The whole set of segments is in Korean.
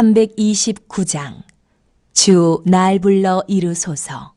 329장 주 날 불러 이루소서.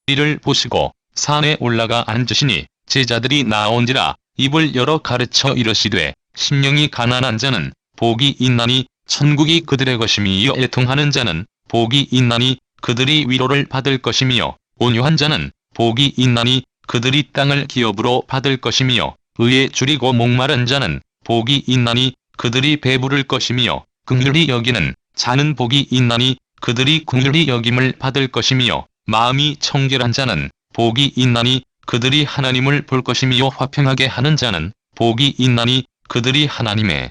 이를 보시고 산에 올라가 앉으시니 제자들이 나온지라 입을 열어 가르쳐 이르시되 심령이 가난한 자는 복이 있나니 천국이 그들의 것이미요. 애통하는 자는 복이 있나니 그들이 위로를 받을 것이미요. 온유한 자는 복이 있나니 그들이 땅을 기업으로 받을 것이미요. 의에 줄이고 목마른 자는 복이 있나니 그들이 배부를 것이미요. 긍휼히 여기는 자는 복이 있나니 그들이 긍휼히 여김을 받을 것이미요. 마음이 청결한 자는 복이 있나니 그들이 하나님을 볼 것이미요. 화평하게 하는 자는 복이 있나니 그들이 하나님의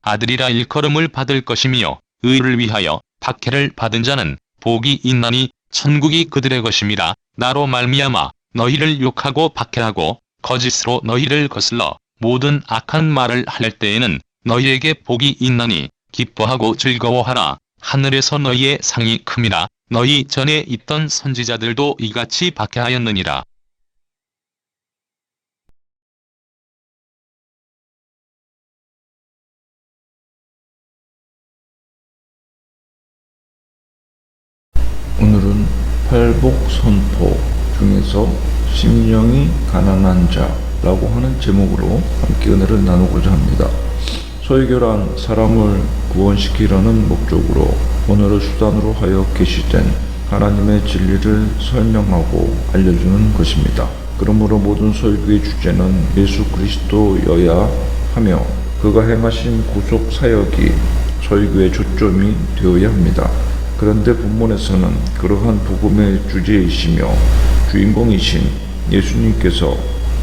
아들이라 일컬음을 받을 것이미요. 의를 위하여 박해를 받은 자는 복이 있나니 천국이 그들의 것임이라. 나로 말미암아 너희를 욕하고 박해하고 거짓으로 너희를 거슬러 모든 악한 말을 할 때에는 너희에게 복이 있나니 기뻐하고 즐거워하라. 하늘에서 너희의 상이 큼이라. 너희 전에 있던 선지자들도 이같이 박해하였느니라. 오늘은 팔복 선포 중에서 심령이 가난한 자라고 하는 제목으로 함께 은혜를 나누고자 합니다. 소유교란 사람을 구원시키려는 목적으로 언어를 수단으로 하여 계시된 하나님의 진리를 설명하고 알려주는 것입니다. 그러므로 모든 소유교의 주제는 예수 그리스도여야 하며 그가 행하신 구속 사역이 소유교의 초점이 되어야 합니다. 그런데 본문에서는 그러한 복음의 주제이시며 주인공이신 예수님께서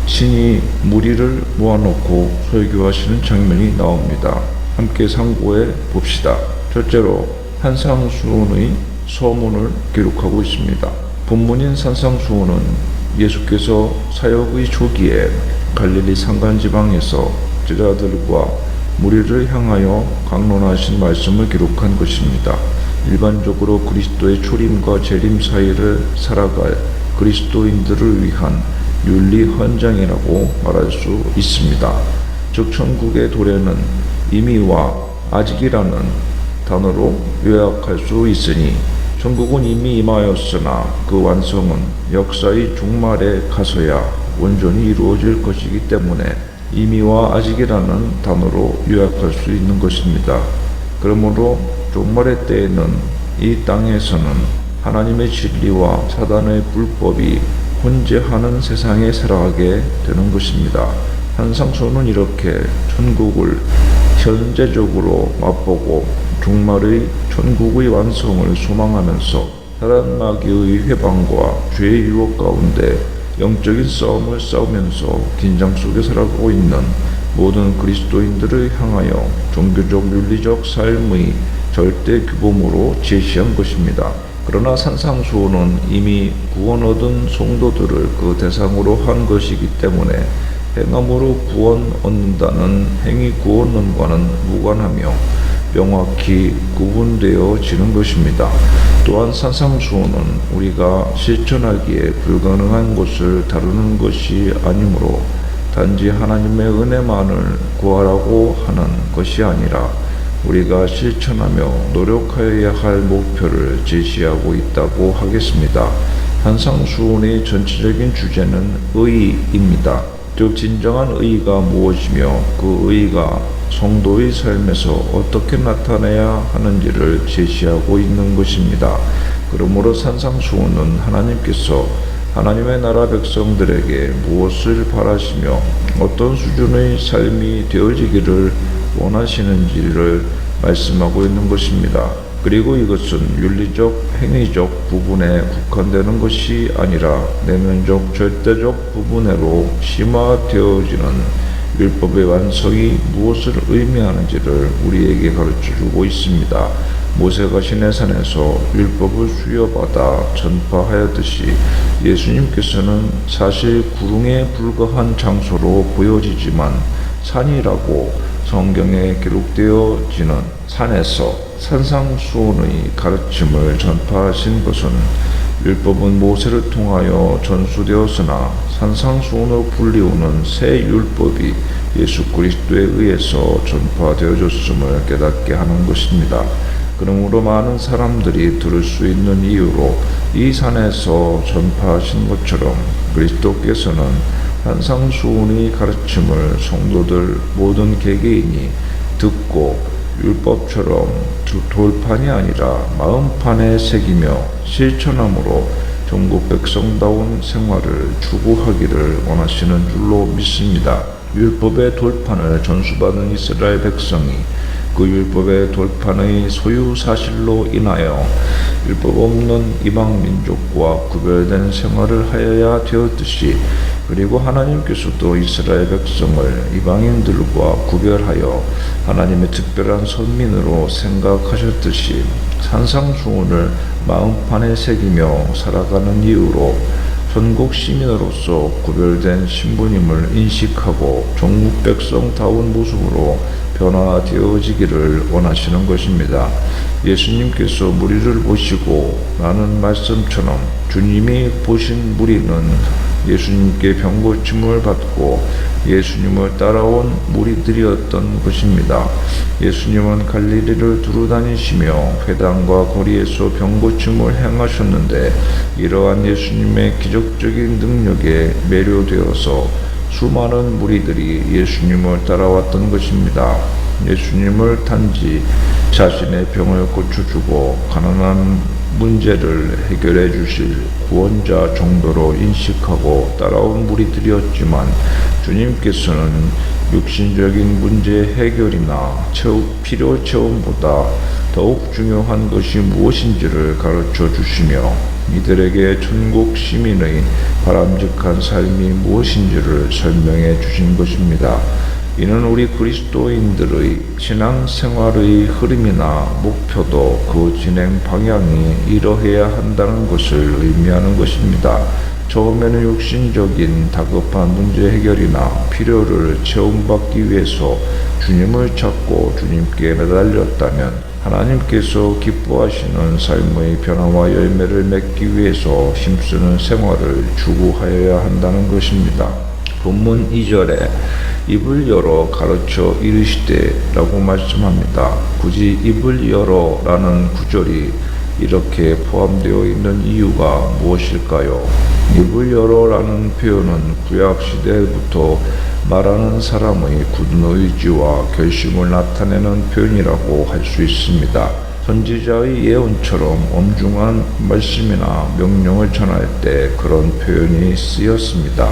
친히 무리를 모아놓고 설교하시는 장면이 나옵니다. 함께 상고해 봅시다. 첫째로 산상수훈의 서문을 기록하고 있습니다. 본문인 산상수훈은 예수께서 사역의 초기에 갈릴리 산간지방에서 제자들과 무리를 향하여 강론하신 말씀을 기록한 것입니다. 일반적으로 그리스도의 초림과 재림 사이를 살아갈 그리스도인들을 위한 윤리 헌장이라고 말할 수 있습니다. 즉 천국의 도래는 이미와 아직이라는 단어로 요약할 수 있으니 천국은 이미 임하였으나 그 완성은 역사의 종말에 가서야 온전히 이루어질 것이기 때문에 이미와 아직이라는 단어로 요약할 수 있는 것입니다. 그러므로 종말의 때에는 이 땅에서는 하나님의 진리와 사단의 불법이 혼재하는 세상에 살아가게 되는 것입니다. 산상수훈은 이렇게 천국을 현재적으로 맛보고 종말의 천국의 완성을 소망하면서 사단 마귀의 회방과 죄의 유혹 가운데 영적인 싸움을 싸우면서 긴장 속에 살아가고 있는 모든 그리스도인들을 향하여 종교적 윤리적 삶의 절대 규범으로 제시한 것입니다. 그러나 산상수훈은 이미 구원 얻은 성도들을 그 대상으로 한 것이기 때문에 행함으로 구원 얻는다는 행위 구원론과는 무관하며 명확히 구분되어지는 것입니다. 또한 산상수훈은 우리가 실천하기에 불가능한 것을 다루는 것이 아니므로 단지 하나님의 은혜만을 구하라고 하는 것이 아니라 우리가 실천하며 노력하여야 할 목표를 제시하고 있다고 하겠습니다. 산상수훈의 전체적인 주제는 의입니다. 즉 진정한 의의가 무엇이며 그 의의가 성도의 삶에서 어떻게 나타나야 하는지를 제시하고 있는 것입니다. 그러므로 산상수훈은 하나님께서 하나님의 나라 백성들에게 무엇을 바라시며 어떤 수준의 삶이 되어지기를 원하시는지를 말씀하고 있는 것입니다. 그리고 이것은 윤리적, 행위적 부분에 국한되는 것이 아니라 내면적, 절대적 부분으로 심화되어지는 율법의 완성이 무엇을 의미하는지를 우리에게 가르쳐주고 있습니다. 모세가 시내산에서 율법을 수여받아 전파하였듯이 예수님께서는 사실 구릉에 불과한 장소로 보여지지만 산이라고 성경에 기록되어지는 산에서 산상수훈의 가르침을 전파하신 것은 율법은 모세를 통하여 전수되었으나 산상수훈으로 불리우는 새 율법이 예수 그리스도에 의해서 전파되어졌음을 깨닫게 하는 것입니다. 그러므로 많은 사람들이 들을 수 있는 이유로 이 산에서 전파하신 것처럼 그리스도께서는 산상수훈의 가르침을 성도들 모든 개개인이 듣고 율법처럼 돌판이 아니라 마음판에 새기며 실천함으로 전국 백성다운 생활을 추구하기를 원하시는 줄로 믿습니다. 율법의 돌판을 전수받은 이스라엘 백성이 그 율법의 돌판의 소유 사실로 인하여 율법 없는 이방 민족과 구별된 생활을 하여야 되었듯이 그리고 하나님께서도 이스라엘 백성을 이방인들과 구별하여 하나님의 특별한 선민으로 생각하셨듯이 산상수훈을 마음판에 새기며 살아가는 이유로 전국 시민으로서 구별된 신분임을 인식하고 전국 백성다운 모습으로 변화되어지기를 원하시는 것입니다. 예수님께서 무리를 보시고 라는 말씀처럼 주님이 보신 무리는 예수님께 병고침을 받고 예수님을 따라온 무리들이었던 것입니다. 예수님은 갈릴리를 두루다니시며 회당과 거리에서 병고침을 행하셨는데 이러한 예수님의 기적적인 능력에 매료되어서 수많은 무리들이 예수님을 따라왔던 것입니다. 예수님을 단지 자신의 병을 고쳐주고 가난한 문제를 해결해 주실 구원자 정도로 인식하고 따라온 무리들이었지만 주님께서는 육신적인 문제 해결이나 필요 체험보다 더욱 중요한 것이 무엇인지를 가르쳐 주시며 이들에게 천국 시민의 바람직한 삶이 무엇인지를 설명해 주신 것입니다. 이는 우리 그리스도인들의 신앙생활의 흐름이나 목표도 그 진행 방향이 이러해야 한다는 것을 의미하는 것입니다. 처음에는 육신적인 다급한 문제 해결이나 필요를 채움받기 위해서 주님을 찾고 주님께 매달렸다면 하나님께서 기뻐하시는 삶의 변화와 열매를 맺기 위해서 힘쓰는 생활을 추구하여야 한다는 것입니다. 본문 2절에 입을 열어 가르쳐 이르시되 라고 말씀합니다. 굳이 입을 열어 라는 구절이 이렇게 포함되어 있는 이유가 무엇일까요? 입을 열어 라는 표현은 구약시대부터 말하는 사람의 굳은 의지와 결심을 나타내는 표현이라고 할 수 있습니다. 선지자의 예언처럼 엄중한 말씀이나 명령을 전할 때 그런 표현이 쓰였습니다.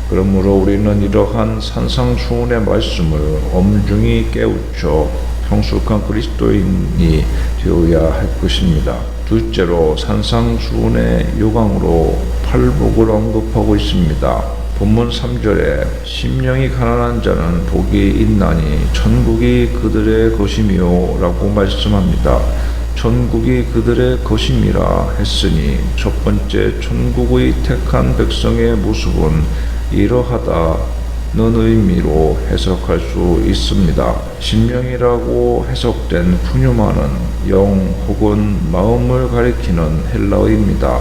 그러므로 우리는 이러한 산상수훈의 말씀을 엄중히 깨우쳐 성숙한 그리스도인이 되어야 할 것입니다. 둘째로 산상수훈의 요강으로 팔복을 언급하고 있습니다. 본문 3절에 심령이 가난한 자는 복이 있나니 천국이 그들의 것이미요 라고 말씀합니다. 천국이 그들의 것임이라 했으니 첫 번째 천국의 택한 백성의 모습은 이러하다는 의미로 해석할 수 있습니다. 심령이라고 해석된 푸뉴마는 영 혹은 마음을 가리키는 헬라어입니다.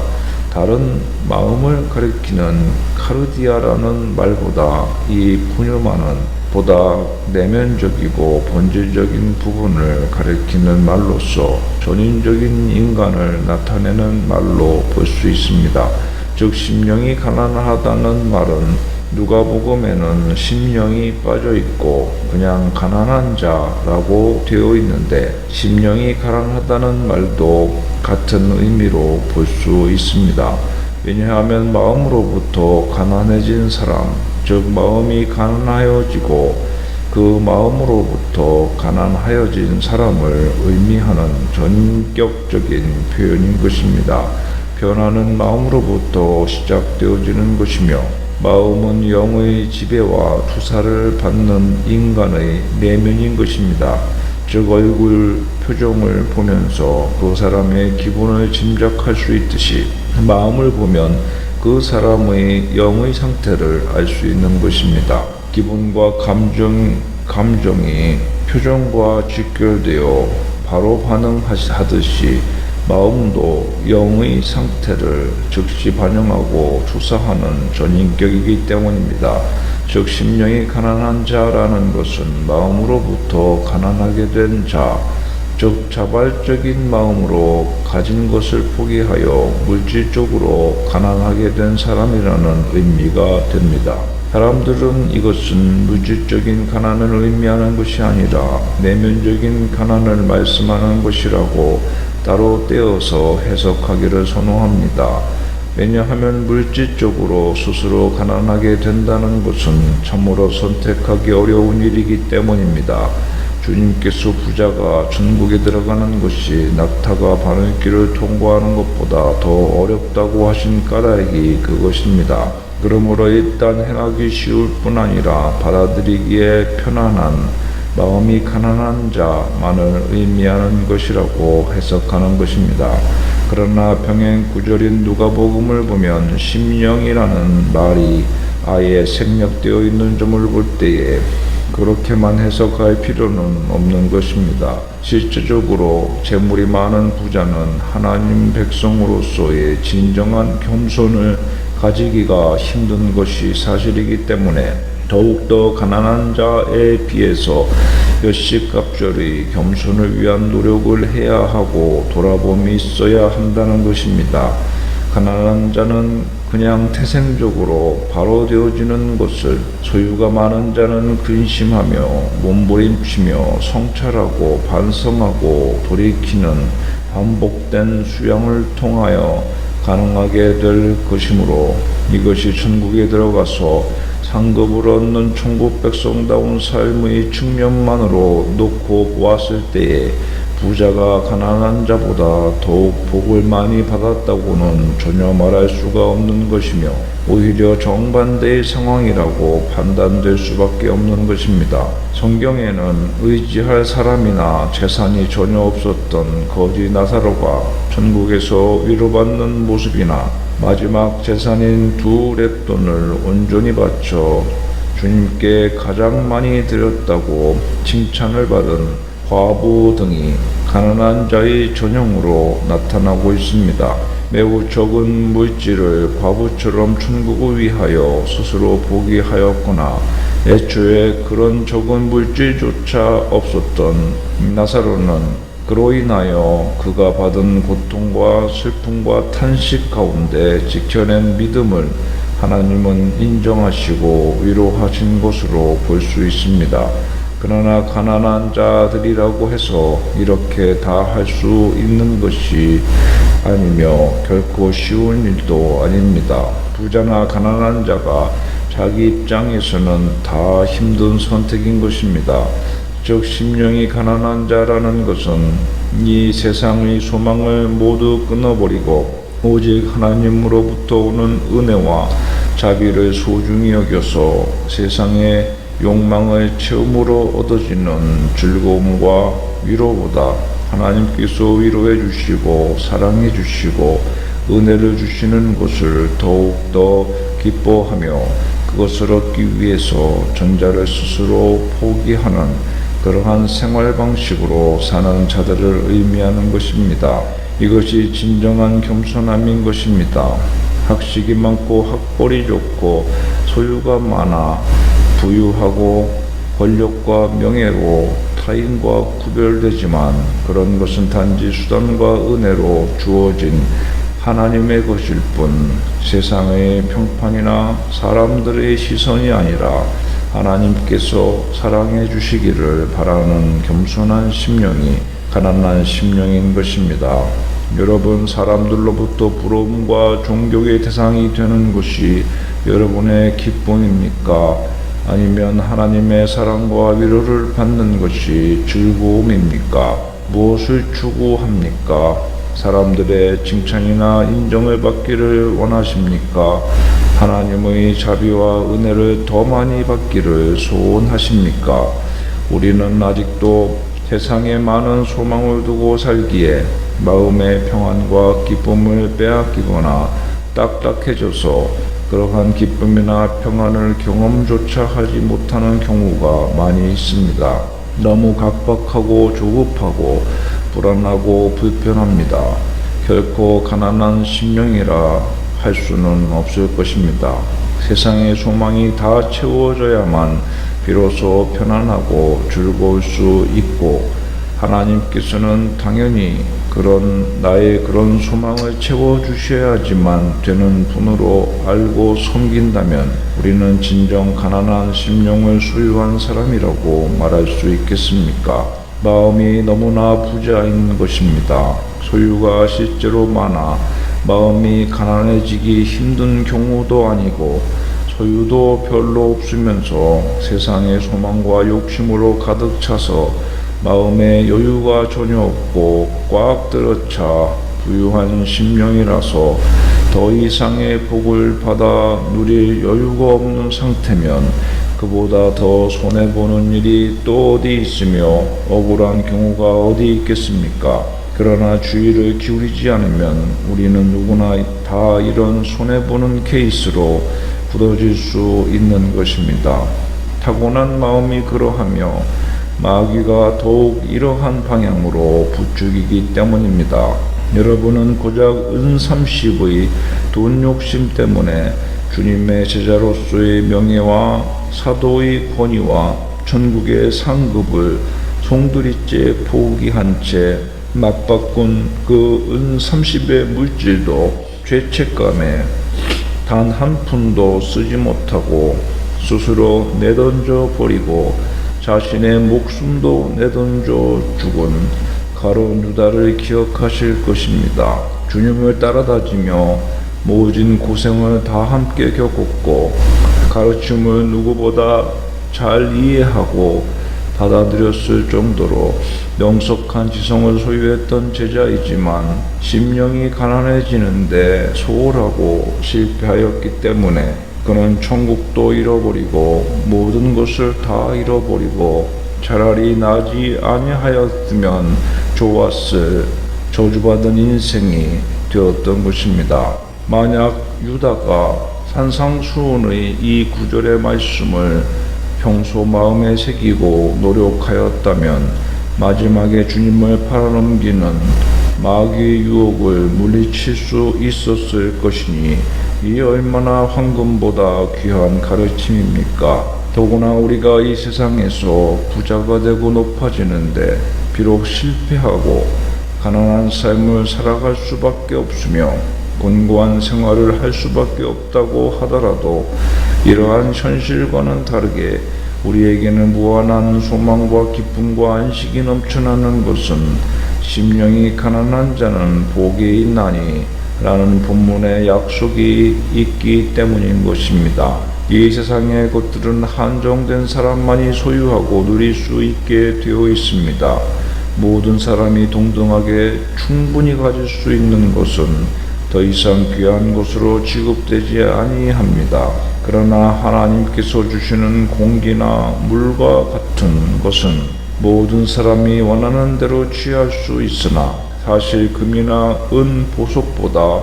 다른 마음을 가리키는 카르디아라는 말보다 이 푸뉴마는 보다 내면적이고 본질적인 부분을 가리키는 말로서 전인적인 인간을 나타내는 말로 볼 수 있습니다. 즉 심령이 가난하다는 말은 누가복음에는 심령이 빠져있고 그냥 가난한 자라고 되어 있는데 심령이 가난하다는 말도 같은 의미로 볼 수 있습니다. 왜냐하면 마음으로부터 가난해진 사람, 즉 마음이 가난하여지고 그 마음으로부터 가난하여진 사람을 의미하는 전격적인 표현인 것입니다. 변화는 마음으로부터 시작되어지는 것이며 마음은 영의 지배와 투사를 받는 인간의 내면인 것입니다. 즉 얼굴 표정을 보면서 그 사람의 기분을 짐작할 수 있듯이 마음을 보면 그 사람의 영의 상태를 알 수 있는 것입니다. 기분과 감정이 표정과 직결되어 바로 반응하듯이 마음도 영의 상태를 즉시 반영하고 투사하는 전인격이기 때문입니다. 즉 심령이 가난한 자라는 것은 마음으로부터 가난하게 된 자, 즉 자발적인 마음으로 가진 것을 포기하여 물질적으로 가난하게 된 사람이라는 의미가 됩니다. 사람들은 이것은 물질적인 가난을 의미하는 것이 아니라 내면적인 가난을 말씀하는 것이라고 따로 떼어서 해석하기를 선호합니다. 왜냐하면 물질적으로 스스로 가난하게 된다는 것은 참으로 선택하기 어려운 일이기 때문입니다. 주님께서 부자가 천국에 들어가는 것이 낙타가 바늘길을 통과하는 것보다 더 어렵다고 하신 까닭이 그것입니다. 그러므로 일단 행하기 쉬울 뿐 아니라 받아들이기에 편안한 마음이 가난한 자만을 의미하는 것이라고 해석하는 것입니다. 그러나 병행 구절인 누가복음을 보면 심령이라는 말이 아예 생략되어 있는 점을 볼 때에 그렇게만 해석할 필요는 없는 것입니다. 실제적으로 재물이 많은 부자는 하나님 백성으로서의 진정한 겸손을 가지기가 힘든 것이 사실이기 때문에 더욱더 가난한 자에 비해서 몇십갑절의 겸손을 위한 노력을 해야 하고 돌아봄이 있어야 한다는 것입니다. 가난한 자는 그냥 태생적으로 바로 되어지는 것을, 소유가 많은 자는 근심하며 몸부림치며 성찰하고 반성하고 돌이키는 반복된 수양을 통하여 가능하게 될 것이므로 이것이 천국에 들어가서 상급을 얻는 천국 백성다운 삶의 측면만으로 놓고 보았을 때에 부자가 가난한 자보다 더욱 복을 많이 받았다고는 전혀 말할 수가 없는 것이며 오히려 정반대의 상황이라고 판단될 수밖에 없는 것입니다. 성경에는 의지할 사람이나 재산이 전혀 없었던 거지 나사로가 천국에서 위로받는 모습이나 마지막 재산인 2렙돈을 온전히 바쳐 주님께 가장 많이 드렸다고 칭찬을 받은 과부 등이 가난한 자의 전형으로 나타나고 있습니다. 매우 적은 물질을 과부처럼 천국을 위하여 스스로 포기하였거나 애초에 그런 적은 물질조차 없었던 나사로는 그로 인하여 그가 받은 고통과 슬픔과 탄식 가운데 지켜낸 믿음을 하나님은 인정하시고 위로하신 것으로 볼 수 있습니다. 그러나 가난한 자들이라고 해서 이렇게 다 할 수 있는 것이 아니며 결코 쉬운 일도 아닙니다. 부자나 가난한 자가 자기 입장에서는 다 힘든 선택인 것입니다. 즉 심령이 가난한 자라는 것은 이 세상의 소망을 모두 끊어버리고 오직 하나님으로부터 오는 은혜와 자비를 소중히 여겨서 세상의 욕망을 채움으로 얻어지는 즐거움과 위로보다 하나님께서 위로해 주시고 사랑해 주시고 은혜를 주시는 것을 더욱더 기뻐하며 그것을 얻기 위해서 전자를 스스로 포기하는 그러한 생활 방식으로 사는 자들을 의미하는 것입니다. 이것이 진정한 겸손함인 것입니다. 학식이 많고 학벌이 좋고 소유가 많아 부유하고 권력과 명예로 타인과 구별되지만 그런 것은 단지 수단과 은혜로 주어진 하나님의 것일 뿐 세상의 평판이나 사람들의 시선이 아니라 하나님께서 사랑해 주시기를 바라는 겸손한 심령이 가난한 심령인 것입니다. 여러분, 사람들로부터 부러움과 존경의 대상이 되는 것이 여러분의 기쁨입니까? 아니면 하나님의 사랑과 위로를 받는 것이 즐거움입니까? 무엇을 추구합니까? 사람들의 칭찬이나 인정을 받기를 원하십니까? 하나님의 자비와 은혜를 더 많이 받기를 소원하십니까? 우리는 아직도 세상에 많은 소망을 두고 살기에 마음의 평안과 기쁨을 빼앗기거나 딱딱해져서 그러한 기쁨이나 평안을 경험조차 하지 못하는 경우가 많이 있습니다. 너무 각박하고 조급하고 불안하고 불편합니다. 결코 가난한 심령이라 할 수는 없을 것입니다. 세상의 소망이 다 채워져야만 비로소 편안하고 즐거울 수 있고 하나님께서는 당연히 나의 그런 소망을 채워주셔야지만 되는 분으로 알고 섬긴다면 우리는 진정 가난한 심령을 소유한 사람이라고 말할 수 있겠습니까? 마음이 너무나 부자인 것입니다. 소유가 실제로 많아 마음이 가난해지기 힘든 경우도 아니고 소유도 별로 없으면서 세상의 소망과 욕심으로 가득 차서 마음에 여유가 전혀 없고 꽉 들어차 부유한 심령이라서 더 이상의 복을 받아 누릴 여유가 없는 상태면 그보다 더 손해보는 일이 또 어디 있으며 억울한 경우가 어디 있겠습니까? 그러나 주의를 기울이지 않으면 우리는 누구나 다 이런 손해보는 케이스로 굳어질 수 있는 것입니다. 타고난 마음이 그러하며 마귀가 더욱 이러한 방향으로 부추기기 때문입니다. 여러분은 고작 은30의 돈 욕심 때문에 주님의 제자로서의 명예와 사도의 권위와 천국의 상급을 송두리째 포기한 채 맞바꾼 그 은30의 물질도 죄책감에 단 한 푼도 쓰지 못하고 스스로 내던져 버리고 자신의 목숨도 내던져 죽은 가룟 유다를 기억하실 것입니다. 주님을 따라다니며 모진 고생을 다 함께 겪었고 가르침을 누구보다 잘 이해하고 받아들였을 정도로 명석한 지성을 소유했던 제자이지만 심령이 가난해지는데 소홀하고 실패하였기 때문에 그는 천국도 잃어버리고 모든 것을 다 잃어버리고 차라리 나지 아니하였으면 좋았을 저주받은 인생이 되었던 것입니다. 만약 유다가 산상수훈의 이 구절의 말씀을 평소 마음에 새기고 노력하였다면 마지막에 주님을 팔아넘기는 마귀의 유혹을 물리칠 수 있었을 것이니 이 얼마나 황금보다 귀한 가르침입니까? 더구나 우리가 이 세상에서 부자가 되고 높아지는데 비록 실패하고 가난한 삶을 살아갈 수밖에 없으며 곤고한 생활을 할 수밖에 없다고 하더라도 이러한 현실과는 다르게 우리에게는 무한한 소망과 기쁨과 안식이 넘쳐나는 것은 심령이 가난한 자는 복이 있나니 라는 본문의 약속이 있기 때문인 것입니다. 이 세상의 것들은 한정된 사람만이 소유하고 누릴 수 있게 되어 있습니다. 모든 사람이 동등하게 충분히 가질 수 있는 것은 더 이상 귀한 것으로 취급되지 아니합니다. 그러나 하나님께서 주시는 공기나 물과 같은 것은 모든 사람이 원하는 대로 취할 수 있으나 사실 금이나 은, 보석보다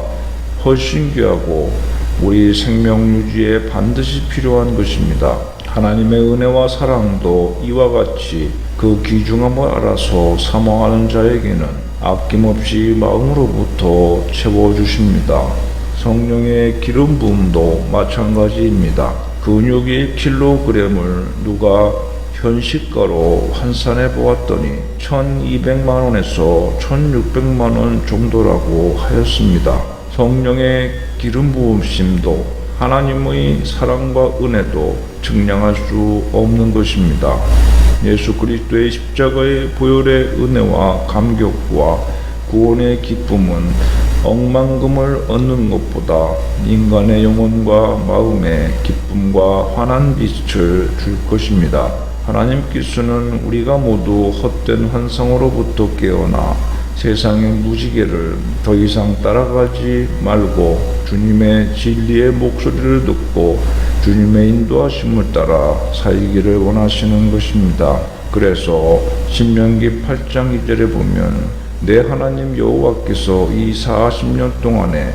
훨씬 귀하고 우리 생명 유지에 반드시 필요한 것입니다. 하나님의 은혜와 사랑도 이와 같이 그 귀중함을 알아서 사모하는 자에게는 아낌없이 마음으로부터 채워주십니다. 성령의 기름 부음도 마찬가지입니다. 근육이 1kg을 누가 현시가로 환산해 보았더니 1200만원에서 1600만원 정도라고 하였습니다. 성령의 기름 부음심도 하나님의 사랑과 은혜도 증량할 수 없는 것입니다. 예수 그리스도의 십자가의 보혈의 은혜와 감격과 구원의 기쁨은 억만금을 얻는 것보다 인간의 영혼과 마음에 기쁨과 환한 빛을 줄 것입니다. 하나님께서는 우리가 모두 헛된 환상으로부터 깨어나 세상의 무지개를 더 이상 따라가지 말고 주님의 진리의 목소리를 듣고 주님의 인도하심을 따라 살기를 원하시는 것입니다. 그래서 신명기 8장 2절에 보면 내 하나님 여호와께서 이 40년 동안에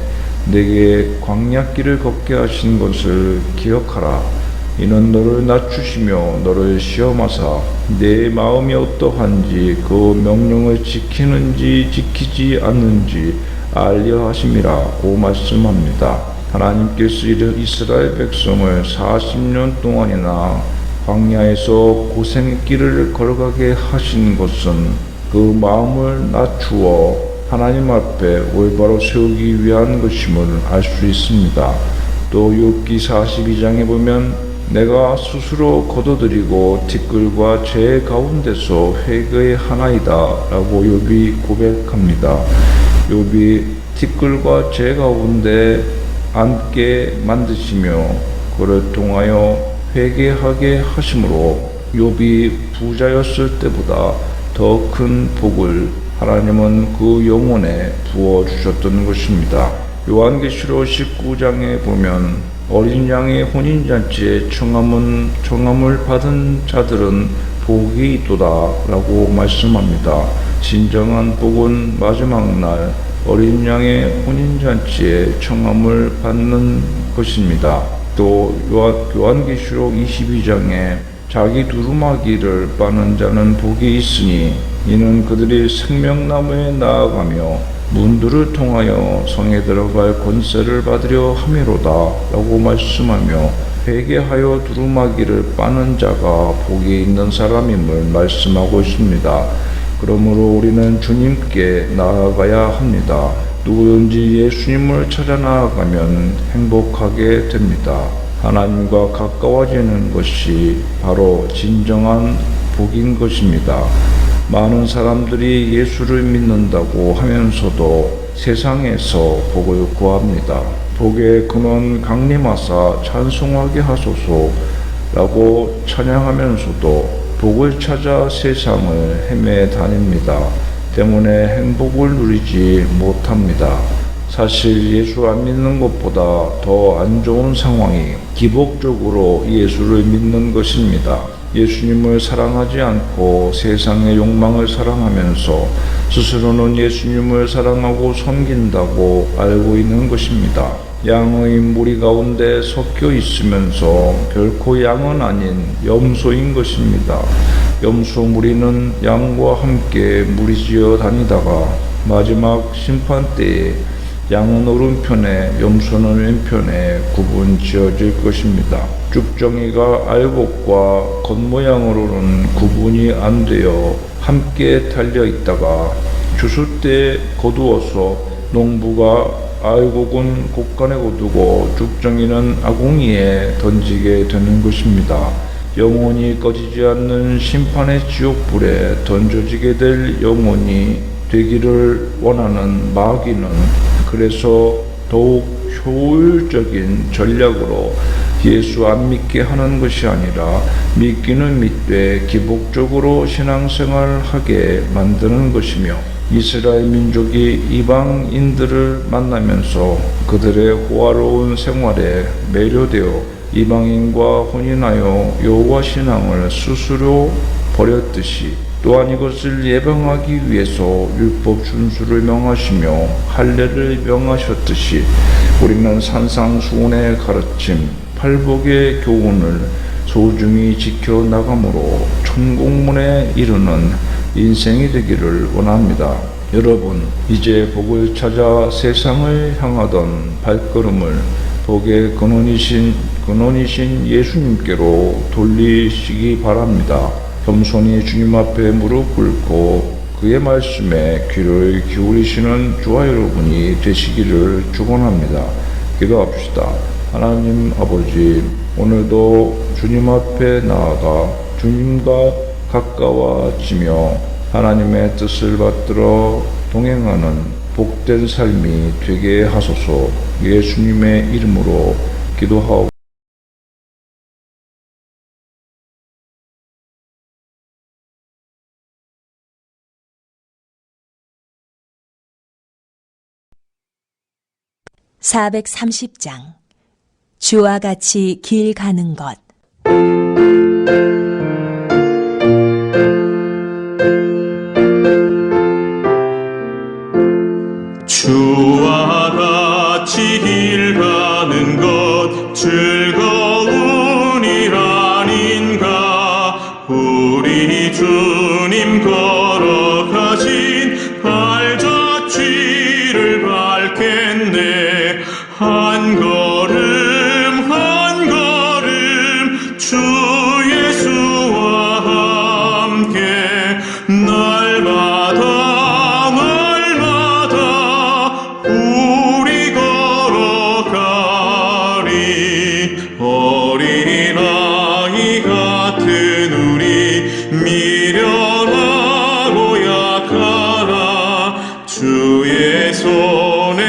내게 광야길을 걷게 하신 것을 기억하라. 이는 너를 낮추시며 너를 시험하사 내 마음이 어떠한지 그 명령을 지키는지 지키지 않는지 알려 하심이라고 말씀합니다. 하나님께서 이스라엘 백성을 40년 동안이나 광야에서 고생의 길을 걸어가게 하신 것은 그 마음을 낮추어 하나님 앞에 올바로 세우기 위한 것임을 알 수 있습니다. 또 욥기 42장에 보면 내가 스스로 거둬들이고 티끌과 재 가운데서 회개하나이다 라고 욥이 고백합니다. 욥이 티끌과 재 가운데 앉게 만드시며 그를 통하여 회개하게 하심으로 욥이 부자였을 때보다 더 큰 복을 하나님은 그 영혼에 부어주셨던 것입니다. 요한계시록 19장에 보면 어린 양의 혼인잔치에 청함을 받은 자들은 복이 있도다 라고 말씀합니다. 진정한 복은 마지막 날 어린 양의 혼인잔치에 청함을 받는 것입니다. 또 요한계시록 22장에 자기 두루마기를 빠는 자는 복이 있으니 이는 그들이 생명나무에 나아가며 문들을 통하여 성에 들어갈 권세를 받으려 함이로다 라고 말씀하며 회개하여 두루마기를 빠는 자가 복이 있는 사람임을 말씀하고 있습니다. 그러므로 우리는 주님께 나아가야 합니다. 누구든지 예수님을 찾아 나아가면 행복하게 됩니다. 하나님과 가까워지는 것이 바로 진정한 복인 것입니다. 많은 사람들이 예수를 믿는다고 하면서도 세상에서 복을 구합니다. 복의 근원 강림하사 찬송하게 하소서 라고 찬양하면서도 복을 찾아 세상을 헤매 다닙니다. 때문에 행복을 누리지 못합니다. 사실 예수 안 믿는 것보다 더 안 좋은 상황이 기복적으로 예수를 믿는 것입니다. 예수님을 사랑하지 않고 세상의 욕망을 사랑하면서 스스로는 예수님을 사랑하고 섬긴다고 알고 있는 것입니다. 양의 무리 가운데 섞여 있으면서 결코 양은 아닌 염소인 것입니다. 염소 무리는 양과 함께 무리지어 다니다가 마지막 심판 때에 양은 오른편에 염소는 왼편에 구분 지어질 것입니다. 쭉정이가 알곡과 겉모양으로는 구분이 안 되어 함께 달려 있다가 추수 때 거두어서 농부가 알곡은 곳간에 거두고 쭉정이는 아궁이에 던지게 되는 것입니다. 영원히 꺼지지 않는 심판의 지옥불에 던져지게 될 영혼이 되기를 원하는 마귀는 그래서 더욱 효율적인 전략으로 예수 안 믿게 하는 것이 아니라 믿기는 믿되 기복적으로 신앙생활하게 만드는 것이며 이스라엘 민족이 이방인들을 만나면서 그들의 호화로운 생활에 매료되어 이방인과 혼인하여 여호와 신앙을 스스로 버렸듯이 또한 이것을 예방하기 위해서 율법 준수를 명하시며 할례를 명하셨듯이 우리는 산상수훈의 가르침, 팔복의 교훈을 소중히 지켜나감으로 천국문에 이르는 인생이 되기를 원합니다. 여러분, 이제 복을 찾아 세상을 향하던 발걸음을 복의 근원이신 예수님께로 돌리시기 바랍니다. 겸손히 주님 앞에 무릎 꿇고 그의 말씀에 귀를 기울이시는 저와 여러분이 되시기를 축원합니다. 기도합시다. 하나님 아버지, 오늘도 주님 앞에 나아가 주님과 가까워지며 하나님의 뜻을 받들어 동행하는 복된 삶이 되게 하소서. 예수님의 이름으로 기도하옵. (430장) 주와 같이 길 가는 것. 주와 같이 길 가는 것 즐거운이 아닌가. 우리 주님 걸어가신 발자취를 밟겠네. 한 걸음 한 걸음 주 예수와 함께 날마다 우리 걸어가리. 어린아이 같은 우리 미련하고 약하나 주의 손에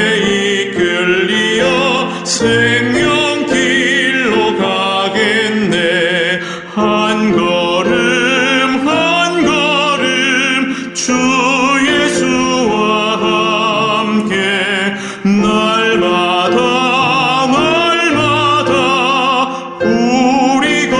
이끌리어 생명길로 가겠네. 한 걸음 한 걸음 주 예수와 함께 날마다 우리 걸어가리.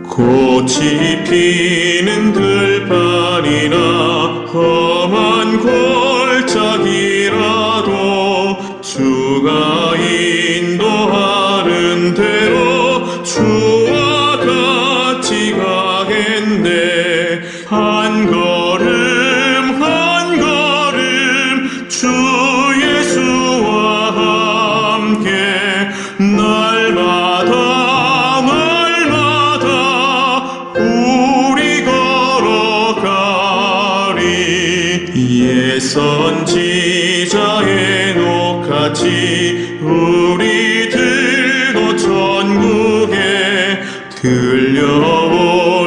꽃이 피는 들판이나 험한 골짜기라도 주가 인도하는 대로 주와 같이 가겠네. 한 걸음 한 걸음 주 예수와 함께 날마다 우리 걸어가리. 옛 선지자 에녹같이 우리들도 천국에 들려오